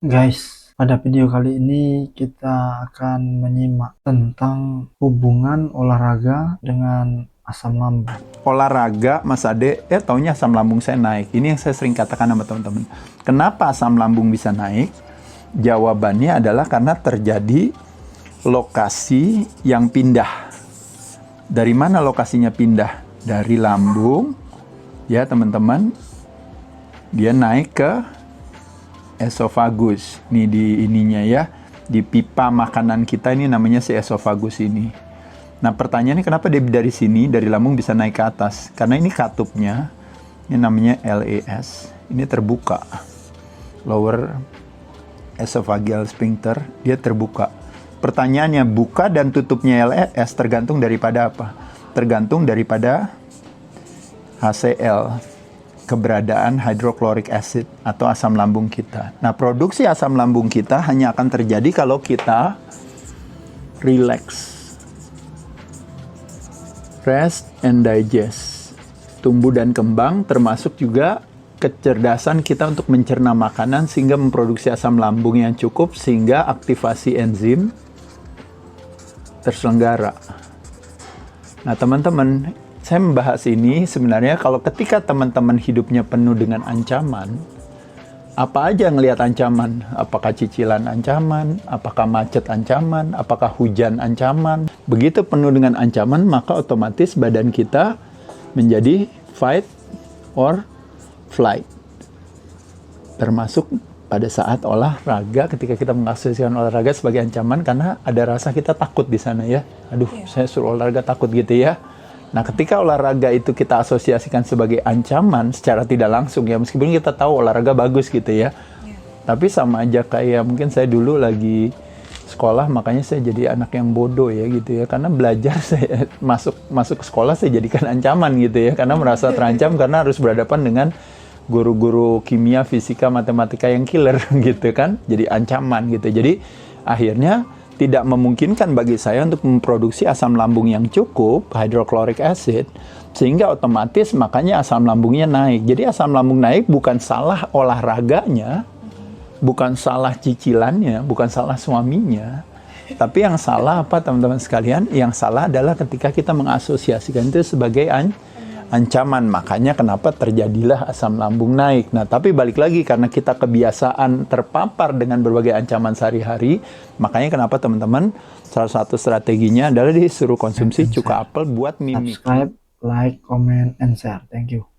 Guys, pada video kali ini kita akan menyimak tentang hubungan olahraga dengan asam lambung. Olahraga, Mas Ade, taunya asam lambung saya naik. Ini yang saya sering katakan sama teman-teman. Kenapa asam lambung bisa naik? Jawabannya adalah karena terjadi lokasi yang pindah. Dari mana lokasinya pindah? Dari lambung, ya teman-teman. Dia naik ke esofagus. Nih di ininya ya, di pipa makanan kita ini namanya si esofagus ini. Nah pertanyaannya kenapa dia dari sini, dari lambung bisa naik ke atas? Karena ini katupnya, ini namanya LES, ini terbuka. Lower esophageal sphincter, dia terbuka. Pertanyaannya, buka dan tutupnya LES tergantung daripada apa? Tergantung daripada HCl, keberadaan hydrochloric acid atau asam lambung kita. Nah, produksi asam lambung kita hanya akan terjadi kalau kita relax. Rest and digest. Tumbuh dan kembang termasuk juga kecerdasan kita untuk mencerna makanan sehingga memproduksi asam lambung yang cukup sehingga aktivasi enzim terselenggara. Nah, teman-teman, saya membahas ini sebenarnya kalau ketika teman-teman hidupnya penuh dengan ancaman, apa aja ngelihat ancaman? Apakah cicilan ancaman? Apakah macet ancaman? Apakah hujan ancaman? Begitu penuh dengan ancaman, maka otomatis badan kita menjadi fight or flight. Termasuk pada saat olahraga, ketika kita mengasosiasikan olahraga sebagai ancaman karena ada rasa kita takut di sana ya. Aduh, saya suruh olahraga takut gitu ya. Nah, ketika olahraga itu kita asosiasikan sebagai ancaman secara tidak langsung ya, meskipun kita tahu olahraga bagus gitu ya. Tapi sama aja kayak mungkin saya dulu lagi sekolah, makanya saya jadi anak yang bodoh ya gitu ya. Karena belajar saya masuk ke sekolah saya jadikan ancaman gitu ya. Karena merasa terancam karena harus berhadapan dengan guru-guru kimia, fisika, matematika yang killer gitu kan. Jadi ancaman gitu. Jadi akhirnya tidak memungkinkan bagi saya untuk memproduksi asam lambung yang cukup, hydrochloric acid, sehingga otomatis makanya asam lambungnya naik. Jadi asam lambung naik bukan salah olahraganya, bukan salah cicilannya, bukan salah suaminya. Tapi yang salah apa teman-teman sekalian? Yang salah adalah ketika kita mengasosiasikan itu sebagai ancaman. Makanya kenapa terjadilah asam lambung naik. Nah, tapi balik lagi karena kita kebiasaan terpapar dengan berbagai ancaman sehari-hari, makanya kenapa teman-teman salah satu strateginya adalah disuruh konsumsi cuka apel buat mimik. Subscribe, like, comment, and share. Thank you.